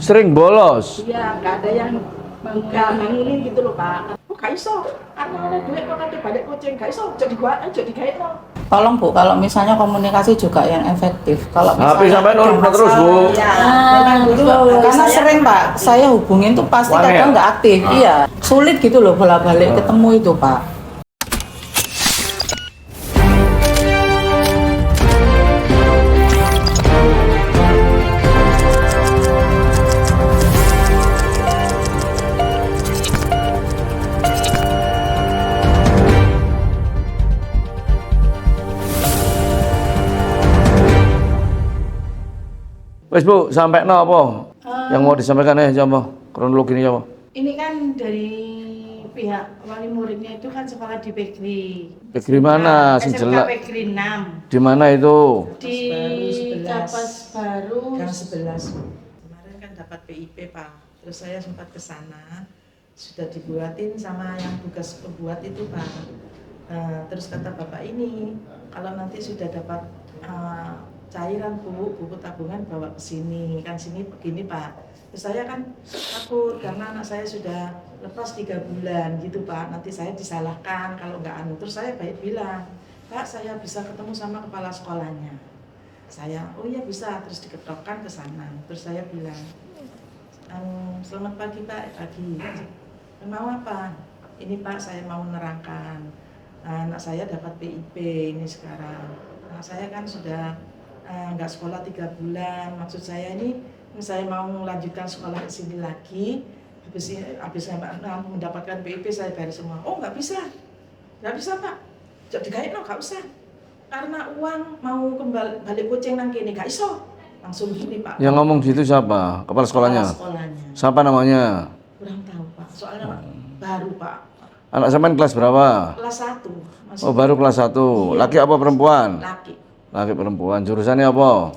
Sering bolos. Iya, nggak ada yang bangunin gitu loh Pak. Oh, gak iso, karena ada duit kok nanti balik kucing, gak iso, jadi gaet no. Tolong Bu, kalau misalnya komunikasi juga yang efektif. Kalau HP misalnya sampai nol ada terus Bu. masalah, Ya, memang dulu karena sering Pak, saya hubungin tuh pasti Wangi kadang ya? nggak aktif. Iya, sulit gitu loh bolak-balik ketemu itu Pak. Wes Bu, sampai no apa? Yang mau disampaikan coba kronologi ini coba. Ini kan dari pihak wali muridnya itu kan sekolah di Pegri. Pegri mana? Sing SMK jelek. Pegri 6. Di mana itu? Di Capas Baru. Gang 11. Kemarin kan dapat PIP Pak, terus saya sempat ke sana, sudah dibuatin sama yang tugas pembuat itu Pak. Terus kata bapak ini, kalau nanti sudah dapat cairan buku tabungan bawa ke sini, kan sini begini Pak. Terus saya kan takut karena anak saya sudah lepas 3 bulan gitu Pak, nanti saya disalahkan kalau nggak anu. Terus saya baik bilang, Pak saya bisa ketemu sama kepala sekolahnya. Saya, oh iya bisa, terus diketokkan ke sana. Terus saya bilang, selamat pagi Pak, pagi. Mau apa? Ini Pak saya mau menerangkan, anak saya dapat PIP ini sekarang. Anak saya kan sudah nggak sekolah 3 bulan. Maksud saya ini, saya mau melanjutkan sekolah ke sini lagi. Habis mendapatkan PIP saya bayar semua. Oh nggak bisa Pak. Jadi kayak no nggak usah. Karena uang mau kembali balik kucing nang kene gak iso. Langsung gini Pak. Yang ngomong gitu siapa? Kepala sekolahnya? Kepala sekolahnya. Siapa namanya? Kurang tahu Pak. Soalnya baru Pak. Anak sampean kelas berapa? Kelas 1. Masih Oh, baru kelas 1. Laki apa perempuan? laki. Laki perempuan. Jurusannya apa?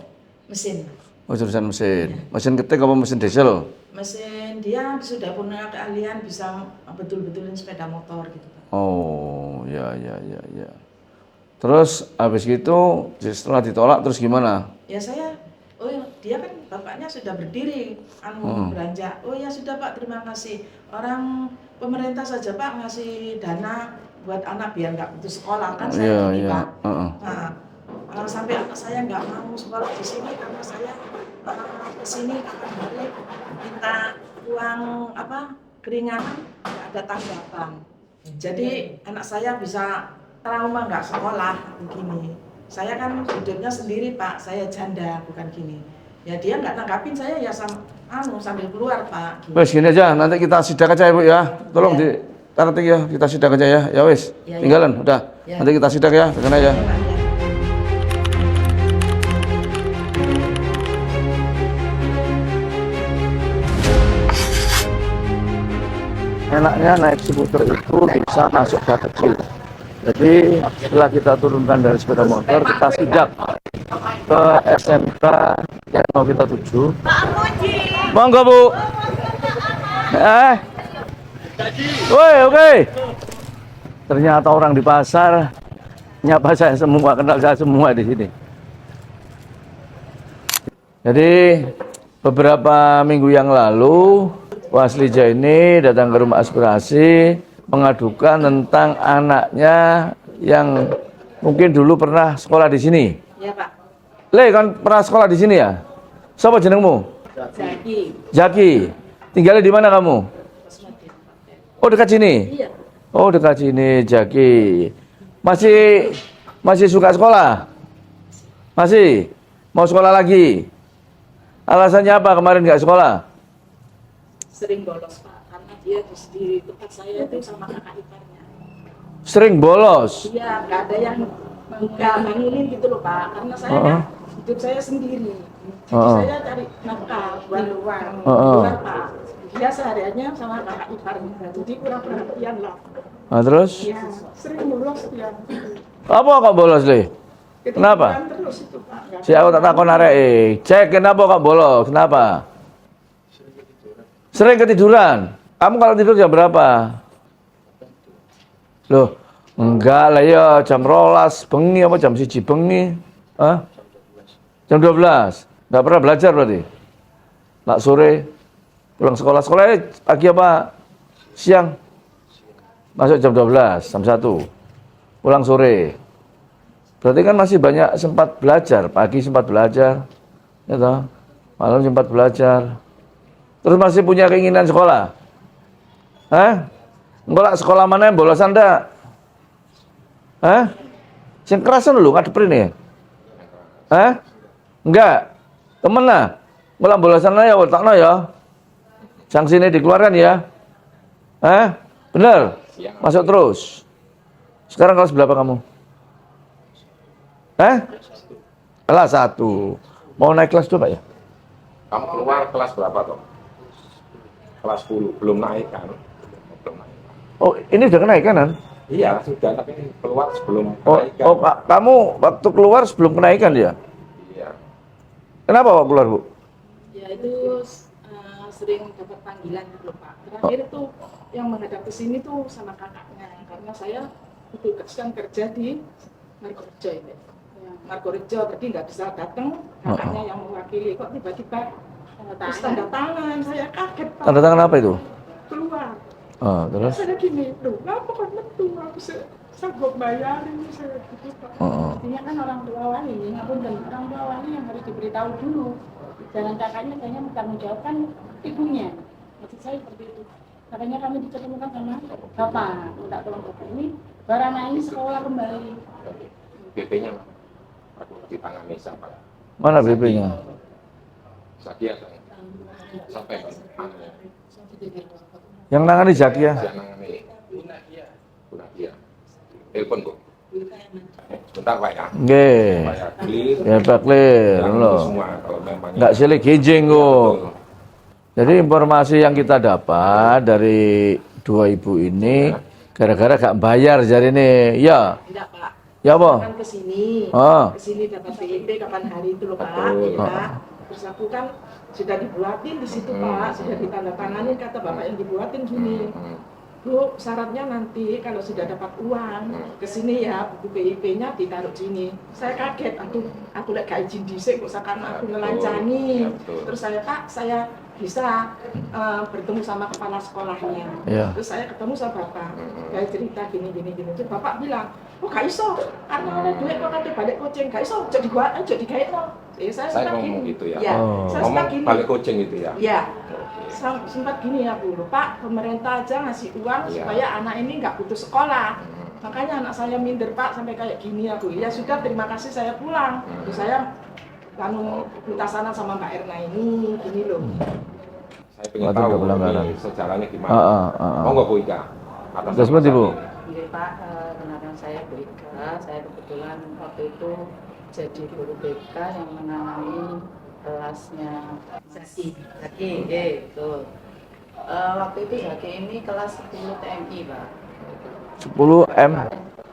Mesin. Oh, jurusan mesin. Mesin ketik apa mesin diesel? Mesin dia sudah punya keahlian bisa betul-betulin sepeda motor gitu Pak. Oh, ya. Terus habis gitu setelah ditolak terus gimana? Ya saya, oh ya, dia kan bapaknya sudah berdiri beranjak. Oh ya sudah Pak, terima kasih. Orang pemerintah saja Pak ngasih dana buat anak biar nggak putus sekolah kan saya ini Pak. Nah, sampai anak saya nggak mau sekolah di sini karena saya ke sini akan balik minta uang keringanan, nggak ada tanggapan. Jadi anak saya bisa trauma nggak sekolah begini. Saya kan hidupnya sendiri Pak, saya janda bukan gini. Ya dia nggak nanggapin saya ya sambil keluar Pak. Gini. Wes gini aja, nanti kita sidak aja Ibu ya. Tolong Ya. ditaruh ya, kita sidak aja ya. Ya wes, Ya. tinggalan udah. Ya. Nanti kita sidak ya, dengan aja. Ya, Pak, ya. Enaknya naik skuter itu bisa masuk ke kecil. Jadi setelah kita turunkan dari sepeda motor, kita sidak ke SMK yang mau kita tuju. Monggo Bu. Woi, oke. Ternyata orang di pasar nyapa saya semua, kenal saya semua di sini. Jadi beberapa minggu yang lalu Waslija ini datang ke rumah aspirasi mengadukan tentang anaknya yang mungkin dulu pernah sekolah di sini. Ya Pak. Le, kan pernah sekolah di sini ya? Siapa jenengmu? Jaki. Jaki. Tinggalnya di mana kamu? Oh, dekat sini. Iya. Oh, dekat sini, Jaki. Masih suka sekolah? Masih? Mau sekolah lagi? Alasannya apa kemarin nggak sekolah? Sering bolos Pak, karena dia di tempat saya itu sama kakak iparnya. Sering bolos. Iya, nggak ada yang bangunin gitu loh Pak, karena saya kan hidup saya sendiri. Jadi saya cari nafkah buat luar Pak. Dia sehariannya sama kakak iparnya, jadi kurang perhatian lah. Nah, terus? Iya, sering bolos dia. Apa kok bolos, Le? Kenapa? Ketiduran terus itu Pak. Si aku tak takon arek, cek kenapa kok bolos? Kenapa? Sering ketiduran. Kamu kalau tidur jam berapa? Loh, enggak lah ya, jam 12 bengi apa jam 1 bengi? Hah? Jam 12. Enggak pernah belajar berarti? Nak sore Pulang sekolah pagi apa siang? Masuk jam 12, jam 1. Pulang sore. Berarti kan masih banyak sempat belajar. Pagi sempat belajar, ya toh? Malam sempat belajar. Terus masih punya keinginan sekolah? Hah? Enggak sekolah mana yang bolos Anda? Hah? Sing kerasan dulu ngadepin ya? Hah? Enggak. Temen lah. Mulai bolasan ya, otakno ya. Sanksinya dikeluarkan ya. Hah? Bener? Masuk terus. Sekarang kelas berapa kamu? Kelas 1. Mau naik kelas 2 Pak ya? Kamu keluar kelas berapa toh? Kelas 10, belum naik kan? Belum naik. Oh, ini udah kenaikan kan? Iya, sudah, tapi keluar sebelum Oh, kenaikan. oh, kamu waktu keluar sebelum kenaikan ya? Iya. Kenapa Pak keluar, Bu? Ya itu sering dapat panggilan gitu loh Pak. Terakhir tuh yang menghadap ke sini tuh sama kakaknya, karena saya kan kerja di Margorejo ini. Ya, Margorejo tadi nggak bisa datang, kakaknya yang mewakili, kok tiba-tiba terus tanda tangan, saya kaget Pak. Tanda tangan apa itu? Keluar. Oh, terus? Saya gini, loh, kenapa kok metu? Aku sanggup bayarin, saya gitu Pak. Artinya kan orang tua wali, ngapun dan orang tua wali yang harus diberitahu dulu. Jangan kakaknya kayaknya bertanggung jawab kan ibunya. Maksud saya seperti itu. Makanya kami diketemukan sama bapak, minta tolong bapak ini, barang ini sekolah kembali. BP-nya ditangani siapa? Mana BP-nya? Sakia saya. Sampai Yang nangani Zakia. yang nangani. Gunadia. Telepon Bu. Sebentar Pak ya. Nggih. Supaya clear. Ya Pak clear Yang loh. semua kalau memang Enggak silih ginjing kok. Jadi informasi yang kita dapat dari dua ibu ini gara-gara gak bayar jadi ini. Ya. Tidak Pak. Ya apa? Kan ke sini. Oh. Ke sini dapat PIP kapan hari itu loh Pak. Betul. Ya. Terus aku kan sudah dibuatin di situ Pak, sudah ditandatangani kata bapak yang dibuatin gini. Bu, syaratnya nanti kalau sudah dapat uang ke sini ya, buku PIP-nya ditaruh sini. Saya kaget, aku lek gak izin dhisik kok karena aku ngelancani. Terus saya Pak, saya bisa bertemu sama kepala sekolahnya. Ya. Terus saya ketemu sama bapak, saya cerita gini. Terus bapak bilang, oh gak iso, karena ada duit kok ada balik kucing, gak iso, jadi gua aja digawe. Saya sempat ngomong gini. gitu ya. Ya, Oh. saya Ngomong sempat gini. balik coaching gitu ya. Ya, sempat gini ya Bu, Pak, pemerintah aja ngasih uang Iya. supaya anak ini nggak putus sekolah. Makanya anak saya minder Pak sampai kayak gini ya Bu. Ya sudah, terima kasih saya pulang. Terus saya lalu minta saran sama Mbak Erna ini, gini loh. Saya pengen Waduh, tahu udah pelanggaran. ini sejarahnya gimana. Heeh. Mau nggak Bu Ika? Atas Terus nama seperti, Bu? ini. Iya Pak, kenalkan saya Bu Ika. Saya kebetulan waktu itu jadi guru BK yang menangani kelasnya Zaki. Betul. Waktu itu Zaki ini kelas 10 TMI Pak. 10 M.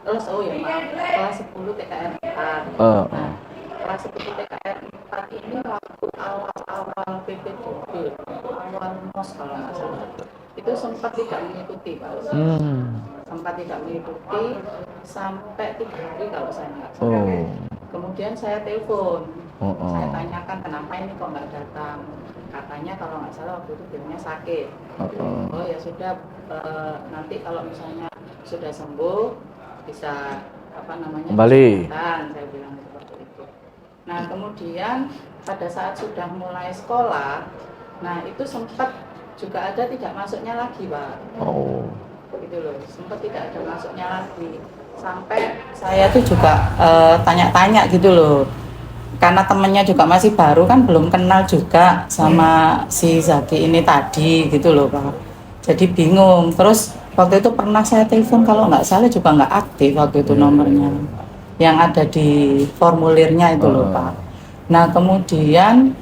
Oh ya maaf, kelas 10 TKR 4. Heeh. Nah, kelas 10 TKR 4 ini waktu awal PPDB, awal MOS kalau nggak salah, itu sempat tidak mengikuti Pak. Sempat tidak mengikuti sampai 3 hari kalau saya nggak salah. Oh. Kemudian saya telepon, Oh. saya tanyakan kenapa ini kok nggak datang. Katanya kalau nggak salah waktu itu bilangnya sakit. Oh ya sudah, nanti kalau misalnya sudah sembuh bisa apa namanya Kembali. saya bilang seperti itu. Nah kemudian pada saat sudah mulai sekolah, nah itu sempat juga ada tidak masuknya lagi Pak. Oh. Gitu loh, sempat tidak ada masuknya lagi. Sampai saya tuh juga tanya-tanya gitu loh, karena temennya juga masih baru kan, belum kenal juga sama si Zaki ini tadi gitu loh Pak. Jadi bingung. Terus waktu itu pernah saya telepon, kalau nggak salah juga nggak aktif waktu itu nomornya yang ada di formulirnya itu loh Pak. Nah kemudian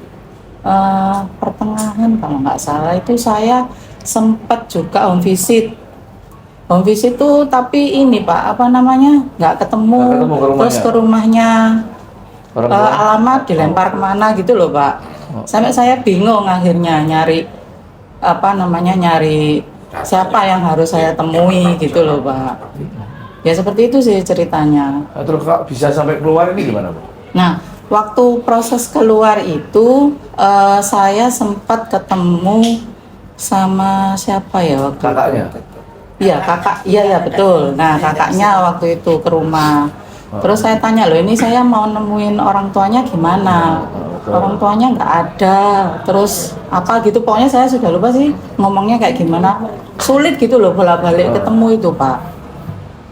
pertengahan kalau nggak salah itu saya sempat juga home visit tuh, tapi ini Pak apa namanya nggak ketemu, Nggak ketemu ke rumahnya? terus ke rumahnya Orang tua? alamat dilempar kemana gitu loh Pak. Sampai saya bingung akhirnya nyari apa namanya, nyari siapa yang harus saya temui gitu loh Pak. Ya seperti itu sih ceritanya. Nah, terus kok bisa sampai keluar ini gimana, Bu? Nah waktu proses keluar itu saya sempat ketemu sama siapa ya waktu Kakaknya? itu? Iya kakak, iya betul. Nah kakaknya waktu itu ke rumah. Terus saya tanya loh, ini saya mau nemuin orang tuanya gimana? Orang tuanya nggak ada. Terus apa gitu? Pokoknya saya sudah lupa sih ngomongnya kayak gimana. Sulit gitu loh bolak-balik ketemu itu Pak.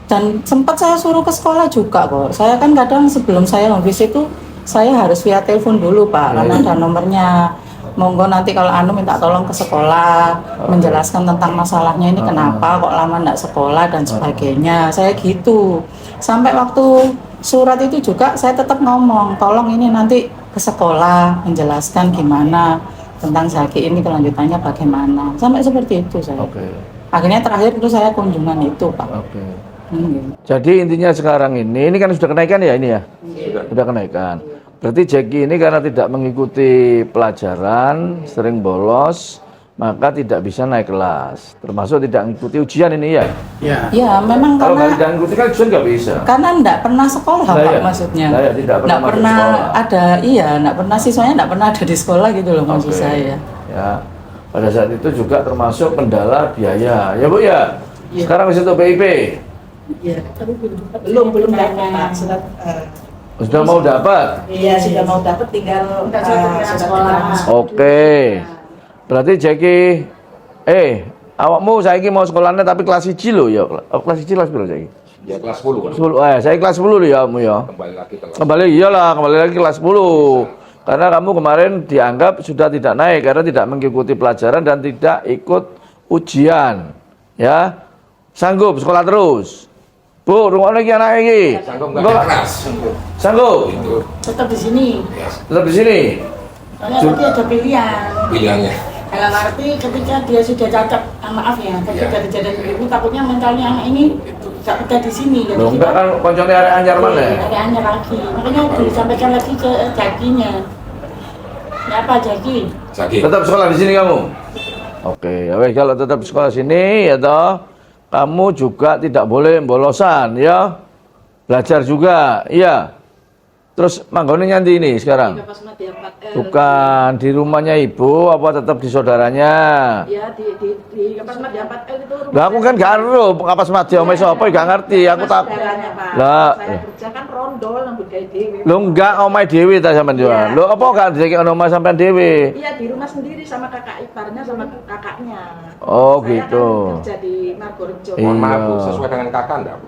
Dan sempat saya suruh ke sekolah juga kok. Saya kan kadang sebelum saya home visit itu saya harus via telepon dulu Pak, karena ada nomornya. Monggo nanti kalau Anu minta tolong ke sekolah menjelaskan tentang masalahnya ini kenapa kok lama nggak sekolah dan sebagainya. Saya gitu. Sampai waktu surat itu juga saya tetap ngomong, tolong ini nanti ke sekolah menjelaskan gimana tentang Zaki ini kelanjutannya bagaimana. Sampai seperti itu saya. Oke. Akhirnya terakhir itu saya kunjungan itu Pak. Oke. Hmm. Jadi intinya sekarang ini kan sudah kenaikan ya ini ya? Sudah kenaikan. Berarti Jackie ini karena tidak mengikuti pelajaran, sering bolos, maka tidak bisa naik kelas. Termasuk tidak mengikuti ujian ini ya? Ya memang Kalau karena tidak mengikuti kan ujian nggak bisa. karena enggak pernah sekolah Nah, Pak ya. maksudnya. Nah, ya, tidak pernah masuk pernah sekolah. ada, iya, enggak pernah siswanya enggak pernah ada di sekolah gitu loh maksud Oke. saya. Ya. Pada saat itu juga termasuk kendala biaya. Ya Bu ya? Sekarang masih untuk PIP. Iya, tapi belum dapat Pak. Surat Sudah mau dapat? iya sudah mau dapat, tinggal Minta surat keterangan sekolah. Oke. Berarti Jackie, awakmu saiki mau sekolahnya tapi kelas 1 lho ya. Kelas 1 kelas berapa saiki? Ya kelas 10 kan. 10. Saya kelas 10 lho ya kamu ya. Kembali lagi ke kelas. Kembali lagi kelas 10. Karena kamu kemarin dianggap sudah tidak naik karena tidak mengikuti pelajaran dan tidak ikut ujian. Ya. Sanggup sekolah terus. Bu, rungokno iki anak iki. Sanggup nggak kelas. Sanggup. Tetap di sini. Tetap di sini. Soalnya tadi ada pilihan. Pilihannya. Dalam arti ketika dia sudah cocok, maaf ya, ketika dijadikan ibu takutnya mentalnya anak ini gak betah di sini. Jadi Loh, enggak kan koncone arek anyar mana? ada hanya lagi. Makanya disampaikan lagi ke Jakinya. Ya apa Jaki? Zaki. Tetap sekolah di sini kamu. Oke, ya wes kalau tetap sekolah sini ya toh. Kamu juga tidak boleh bolosan ya. Belajar juga, iya. Terus manggone nyanti ini sekarang. Pas mati 4L. Bukan di rumahnya ibu apa tetap di saudaranya? Ya di pas mati 4L itu rumah. Lah aku kan gak ero kapas mati omah sapa gak ngerti. Aku tak saudaranya, Pak. Lah, Saya kerja kan rondol nambut gawe dhewe. lo enggak omah dhewe ta sampean yo. Iya. Lo apa gak dikek omah sampean dhewe? Iya di rumah sendiri sama kakak iparnya sama kakaknya. Oh, Saya gitu. Kan kerja di Margorejo. Mohon maaf Bu, Iya. sesuai dengan kakak enggak Bu?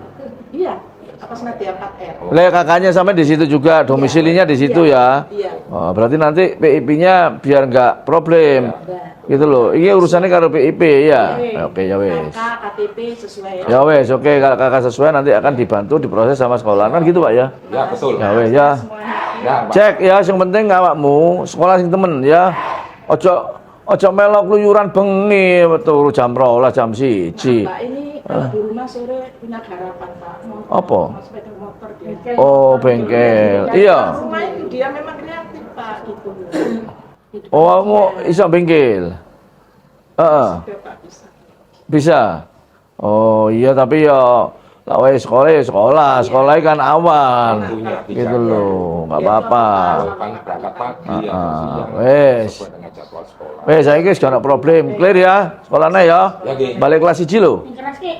Iya. Pas mati 4R. Lah kakaknya sampai di situ juga, domisilinya di situ ya. Iya. Oh, berarti nanti PIP-nya biar nggak problem. Nah, Gitu loh. Ini urusannya karo PIP ya. Oke, ya wes. KK, KTP sesuai. Ya wes, oke kalau kakak sesuai nanti akan dibantu diproses sama sekolah kan gitu Pak ya. Ya betul. Ya wes ya. Semuanya. Ya, Pak. Cek ya, yang penting awakmu sekolah sing temen ya. Ojo melok keluyuran bengi turu jam 12 jam 1. Pak ini kalau di rumah sore punya garapan Pak. Apa? Mau sepeda motor bengkel. Oh, bengkel. Iya. Semua itu dia memang kreatif Pak gitu. Oh, kamu iso bengkel. Heeh. Juga, Pak, bisa. Bisa. Oh, iya tapi ya lah wes sekolah ya sekolah kan aman. Waktunya Gitu dijaga. loh, nggak apa-apa. Kan berangkat pagi atau siang. Wes. Sesuai dengan jadwal sekolah. Wes saya guys gak ada problem. Clear ya sekolahnya ya. Ya, Ki. Balik kelas 1 lho. Yang keras Ki.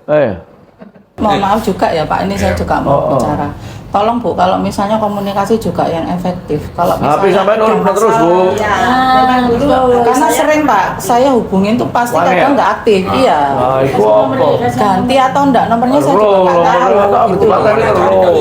Oke. Mohon maaf juga ya Pak, ini saya juga mau Oh. bicara. Tolong Bu, kalau misalnya komunikasi juga yang efektif. Kalau HP sampai ada nurut terus Bu. masalah- ya memang dulu Karena sering Pak, saya hubungin tuh pasti Wangel. kadang nggak aktif. Iya. Nah, itu apa? Ganti atau enggak nomornya saya juga nggak tahu. Gitu.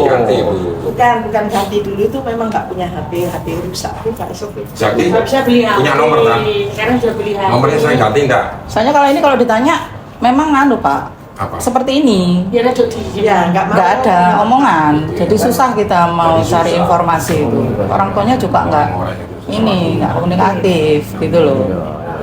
Ganti Bu. bukan ganti dulu itu memang nggak punya HP rusak Pak Sofi. Zaki. Nggak bisa beli HP. Punya nomor kan? Sekarang sudah beli HP. Nomornya saya ganti enggak? Soalnya kalau ini kalau ditanya, memang nganu Pak, Apa? seperti ini. Dia ada di Ya nggak mau. Nggak ada omongan, jadi susah kita mau Jadi cari susah. informasi itu. Orang tuanya juga nggak ini nggak komunikatif gitu loh.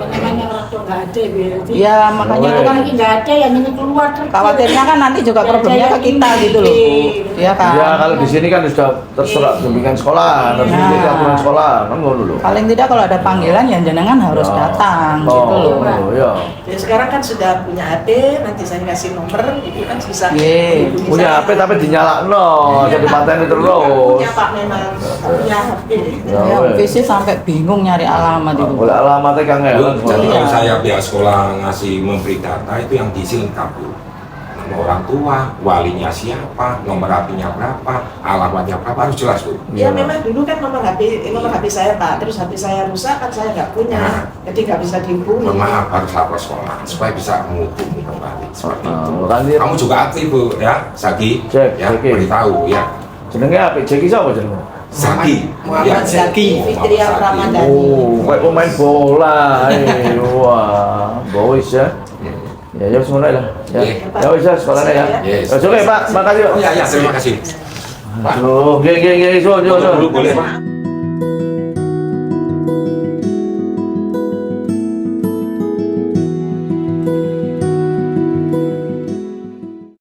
namanya orang tua nggak nggak ada berarti. Ya makanya itu kan Lagi nggak ada yang ini keluar terus. khawatirnya kan nanti juga problemnya ke kita gitu loh Bu. Ya kan. Ya kalau di sini kan sudah terserah bimbingan sekolah, harus Nah. mengikuti aturan sekolah, kan ngono lho. Paling tidak kalau ada panggilan ya jenengan harus Ya. datang gitu loh. Oh, ya. Ya sekarang kan sudah punya HP, nanti saya kasih nomor, itu kan bisa. Ye. hubungi Punya saya. HP tapi dinyalakno, Iya, jadi Pak. pateni terus. Punya Pak memang punya HP. Ya, Ya, wes. visi sampai bingung nyari alamat itu. Boleh alamatnya Kang Jadi Ellen. kalau saya pihak sekolah ngasih memberi data itu yang diisi lengkap Bu. Nama orang tua, walinya siapa, nomor HP-nya berapa, alamatnya berapa harus jelas Bu. Ya memang dulu kan nomor HP saya Pak, terus HP saya rusak kan saya nggak punya, jadi nggak bisa dihubungi. Mohon maaf harus lapor sekolah supaya bisa menghubungi kembali seperti itu. Kan dia Kamu juga aktif Bu ya, Sagi. Cek, Ya, Sagi. beritahu ya. jenenge apa? Jeki sapa jenenge? Sagi. Muhammad Zaki, Fitria Ramadhani. Oh, kayak pemain bola. Wah, boys ya. Ya, semuanya lah. Ya, ya wis ya, sekolahnya ya. Yes. Oke, Pak, makasih. Pak. Oh ya, ya terima kasih. Aduh, gini, suwun. Dulu boleh Pak.